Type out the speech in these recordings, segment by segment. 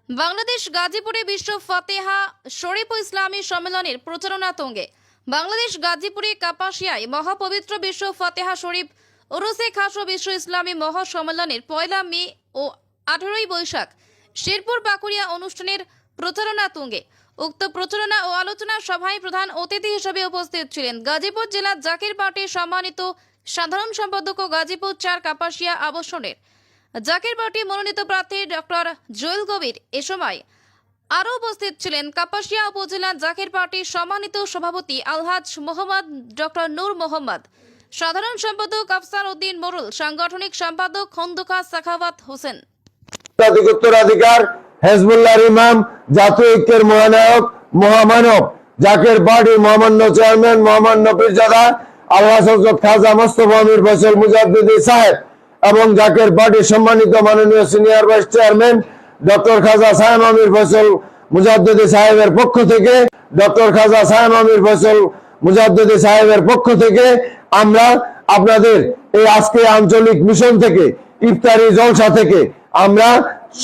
বাংলাদেশ গাজীপুরে বিশ্ব ফাতেহা শরীফ ইসলামী সম্মেলনের প্রচারণা তুঙ্গে। বাংলাদেশ গাজীপুরে কাপাসিয়ায় মহাপবিত্র বিশ্ব ফাতেহা শরীফ উরুসে খাস ও বিশ্ব ইসলামী মহাসম্মেলনের 1 মে ও 18 বৈশাখ শেরপুর পাকুড়িয়া অনুষ্ঠানের প্রচারণা তুঙ্গে। উক্ত প্রচারণা ও আলোচনা সভায় প্রধান অতিথি হিসেবে উপস্থিত ছিলেন গাজীপুর জেলা জাকির পার্টির সম্মানিত সাধারণ সম্পাদক ও গাজীপুর 4 কাপাসিয়া আবাসনের জাকির পার্টি মনোনীত প্রার্থী ডক্টর জুয়েল কবির। এ সময় আরও উপস্থিত ছিলেন কাপাসিয়া উপজেলা জাকির পার্টির সম্মানিত সভাপতি আলহাজ মোহাম্মদ ডক্টর নূর মোহাম্মদ, সাধারণ সম্পাদক আফসার উদ্দিন মোরুল, সাংগঠনিক সম্পাদক খন্দকার সাখাওয়াত হোসেন। উত্তরাধিকার হেজবুল্লাহর ইমাম, জাতীয় ঐক্যের মহানায়ক, মহামানব, জাকির পার্টি মহামান্য চেয়ারম্যান মোহাম্মদ পীরজাদা আলহাজ হযরত খাজা মোস্তফা আমির ফয়সাল মুজাদ্দিদি সাহেব এবং জাকির পার্টির সম্মানিত মাননীয় সিনিয়র ভাইস চেয়ারম্যান ডক্টর খাজা সায়েম আমির ফয়সাল মুজাদ্দিদি সাহেবের পক্ষ থেকে আমরা আপনাদের এই আজকে আঞ্চলিক মিশন থেকে ইফতারি জলসা থেকে আমরা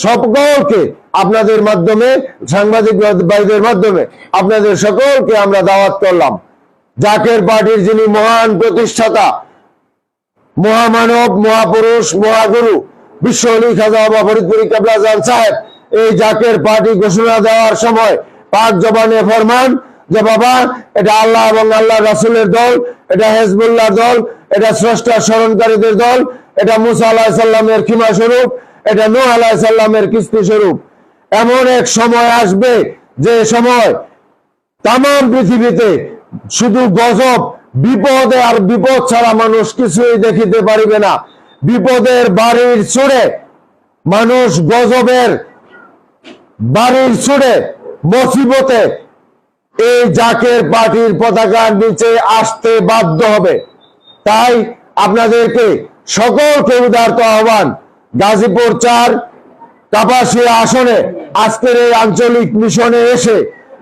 সকলকে আপনাদের মাধ্যমে, সাংবাদিক ভাইদের মাধ্যমে আপনাদের সকলকে আমরা দাওয়াত করলাম। জাকির পার্টির যিনি মহান প্রতিষ্ঠাতা, মহামানব, মহাপুরুষ, মহাগুরু বিশ্ব অলি খাজা বাবা ফরিদপুরি কেবলা জান সাহেব এই জাকির পার্টি ঘোষণা দেওয়ার সময় পাক জবানে ফরমান যে বাবা, এটা আল্লাহ এবং আল্লাহ রাসূলের দল, এটা হেজবুল্লাহর দল, এটা স্রষ্টার স্মরণকারীদের দল, এটা মুসা আলাইহিস সালামের খিমা স্বরূপ, এটা নূহ আলাইহিস সালামের কিস্তি স্বরূপ। এমন এক সময় আসবে যে সময় তাম পৃথিবীতে শুধু গজব, বিপদে আর বিপদ ছাড়া মানুষ কিছুই দেখিতে পারিবে না। বিপদের বাড়ির ছুড়ে মানুষ, গজবের বাড়ির ছুড়ে মুসিবতে এই জাকির পার্টির পতাকার নিচে আসতে বাধ্য হবে। তাই আপনাদেরকে সকলকে উদারত আহ্বান, গাজীপুর 4 কাপাসিয়া আসনে আজকের এই আঞ্চলিক মিশনে এসে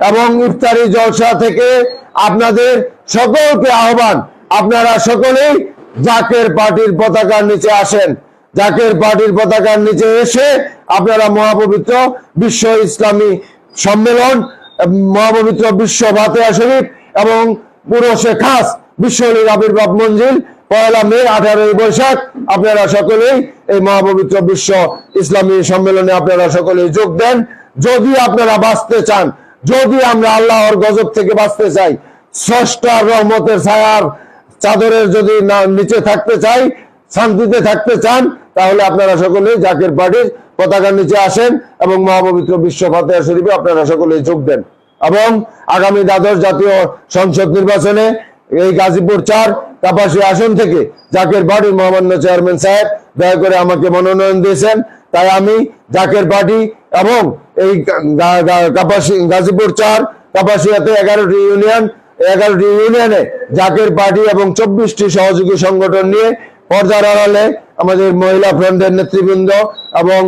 এবং ইফতারি জলসা থেকে আপনাদের সকলকে আহ্বান, আপনারা সকলেই জাকির পার্টির পতাকার নিচে আসেন। জাকির পার্টির পতাকার নিচে এসে আপনারা মহাপবিত্র বিশ্ব ইসলামী সম্মেলন, মহাপবিত্র বিশ্ব ফাতেহা শরীফ এবং উরুসে খাস বিশ্ব অলির আবির্ভাব মঞ্জিল 1 মে 18 বৈশাখ আপনারা সকলেই এই মহাপবিত্র বিশ্ব ইসলামী সম্মেলনে আপনারা সকলেই যোগ দেন। যদি আপনারা বাঁচতে চান, যদি আমরা আল্লাহর গজব থেকে বাঁচতে চাই, স্রষ্টার রহমতের ছায়ার চাদরের যদি নিচে থাকতে চাই, শান্তিতে থাকতে চান, তাহলে আপনারা সকলেই জাকির পার্টির পতাকার নিচে আসেন এবং মহাপবিত্র বিশ্ব ফাতেহা শরীফে আপনারা সকলেই যোগ দেন। এবং আগামী দ্বাদশ জাতীয় সংসদ নির্বাচনে এই গাজীপুর 4 কাপাসিয়া আসন থেকে জাকির পার্টির মহামান্য চেয়ারম্যান সাহেব দয়া করে আমাকে মনোনয়ন দিয়েছেন। তাই আমি জাকির পার্টি এবং এই গাজীপুর 4 কাপাসিয়াতে 11টি ইউনিয়নে জাকির পার্টি এবং 24টি সহযোগী সংগঠন নিয়ে পর্দার আড়ালে আমাদের মহিলা ফ্রন্টের নেতৃবৃন্দ এবং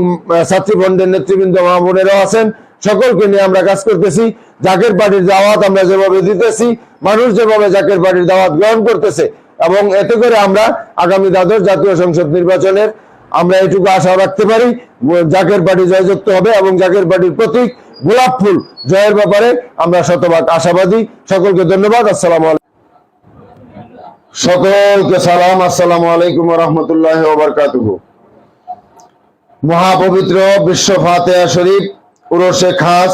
ছাত্রী ফ্রন্টের নেতৃবৃন্দ মহাবোনেরাও আছেন, সকলকে নিয়ে আমরা কাজ করতেছি। জাকির পার্টির দাওয়াত আমরা যেভাবে দিতেছি, মানুষ যেভাবে জাকির পার্টির দাওয়াত গ্রহণ করতেছে, এবং এতে করে আমরা আগামী দ্বাদশ জাতীয় সংসদ নির্বাচনের আমরা এটুকু আশা রাখতে পারি, জাকির পার্টি জয়যুক্ত হবে এবং জাকির পার্টির প্রতীক গোলাপ ফুল জয়ের ব্যাপারে আমরা শতভাগ আশাবাদী। সকলকে ধন্যবাদ। আসসালামু আলাইকুম। সকলকে সালাম। আসসালামু আলাইকুম ওয়া রাহমাতুল্লাহি ওয়া বারাকাতুহু। মহাপবিত্র বিশ্ব ফাতেহা শরীফ উরুসে খাস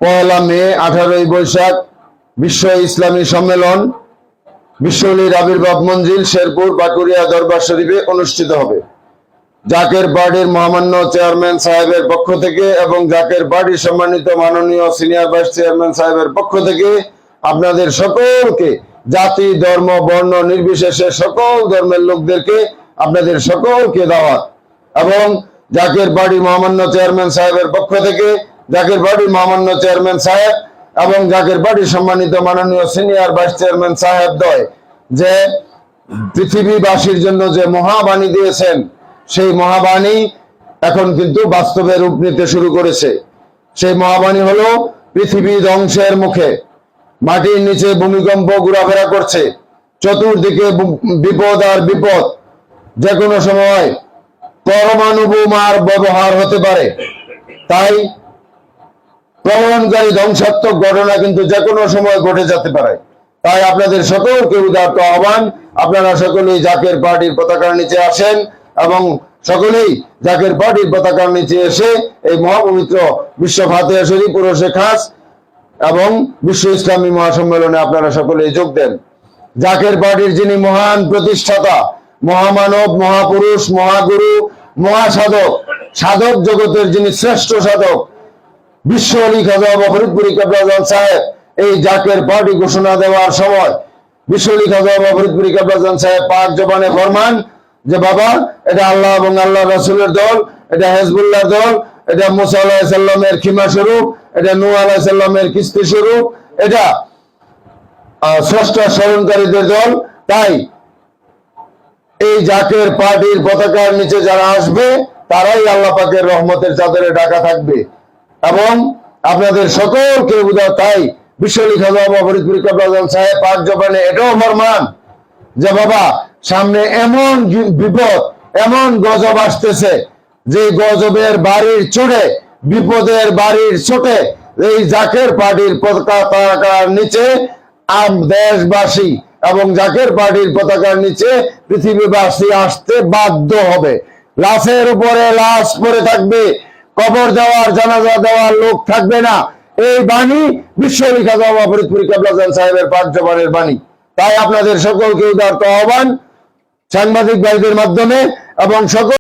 1 মে 18 বৈশাখ বিশ্ব ইসলামী সম্মেলন বিশ্ব অলির আবির্ভাব মঞ্জিল শেরপুর পাকুড়িয়া দরবার শরীফে অনুষ্ঠিত হবে। জাকির পার্টির মহামান্য চেয়ারম্যান সাহেবের পক্ষ থেকে এবং জাকির পার্টির সম্মানিত মাননীয় সিনিয়র ভাইস চেয়ারম্যান সাহেবের পক্ষ থেকে আপনাদের সকলকে, জাতি, ধর্ম, বর্ণ নির্বিশেষে সকল ধর্মের লোকদেরকে আপনাদের সকলকে দাওয়াত। এবং জাকির পার্টির মহামান্য চেয়ারম্যান সাহেবের পক্ষ থেকে জাকির পার্টির মহামান্য চেয়ারম্যান সাহেব এবং জাকির পার্টির সম্মানিত মাননীয় সিনিয়র ভাইস চেয়ারম্যান সাহেব দ্বয় যে পৃথিবীবাসীর জন্য যে মহাবাণী দিয়েছেন, সেই মহাবাণী এখন কিন্তু বাস্তবে রূপ নিতে শুরু করেছে। সেই মহাবাণী হলো পৃথিবী ধ্বংসের মুখে, মাটির নিচে ভূমিকম্প ঘোরাফেরা করছে, চতুর্দিকে বিপদ আর বিপদ, যে কোনো সময় পরমাণু বোমার ব্যবহার হতে পারে। তাই প্রলয়নকারী ধ্বংসাত্মক ঘটনা কিন্তু যে কোনো সময় ঘটে যেতে পারে। তাই আপনাদের সকলকে উদারত আহ্বান, আপনারা সকলেই জাকের পার্টির পতাকার নিচে আসেন এবং সকলেই জাকের পার্টির পতাকার নিচে এসে এই মহাপবিত্র বিশ্ব ফাতিহা শরীফ উরুসে খাস এবং বিশ্ব ইসলামী মহাসম্মেলনে আপনারা সকলেই যোগ দেন। জাকের পার্টির যিনি মহান প্রতিষ্ঠাতা, মহামানব, মহাপুরুষ, মহাগুরু, মহাসাধক, সাধক জগতের যিনি শ্রেষ্ঠ সাধক, বিশ্ব আলী খাজা বাবা ফরিদপুরি কেবলাজান সাহেব এই জাকের পার্টি ঘোষণা দেওয়ার সময় বিশ্ব আলী খাজা বাবা ফরিদপুরি কেবলাজান সাহেব পাক জবানে ফরমান যে বাবা, এটা আল্লাহ এবং আল্লাহ রাসূলের দল, এটা হেজবুল্লাহ দল, এটা মুসা আলাইহিস সালামের খিমা স্বরূপ, এটা নূহ আলাইহিস সালামের কিস্তি স্বরূপ, এটা স্রষ্টা স্মরণকারীদের দল। তাই এই জাকের পার্টির পতাকার নিচে যারা আসবে তারাই আল্লাহ পাকের রহমতের চাদরে ঢাকা থাকবে। এবং আপনাদের সকলকে উদার তাই বিশ্ব আলী খাজা বাবা ফরিদপুরি কেবলাজান সাহেব পাক জবানে এটাও ফরমান যে বাবা, সামনে এমন বিপদ, এমন গজব আসতেছে যে গজবের বাড়ির চড়ে, বিপদের বাড়ির ছোটে এই জাকের পার্টির পতাকার নিচে দেশবাসী এবং জাকের পার্টির পতাকার নিচে পৃথিবীবাসী আসতে বাধ্য হবে। লাশের উপরে লাশ পড়ে থাকবে, কবর দেওয়ার, জানাজা দেওয়ার লোক থাকবে না। এই বাণী বিশ্ব আলী খাজা বাবা ফরিদপুরি কেবলাজান সাহেবের পাক জবানের বাণী। তাই আপনাদের সকলকে উদারত আহ্বান সাংবাদিক ভাইদের মাধ্যমে এবং সকল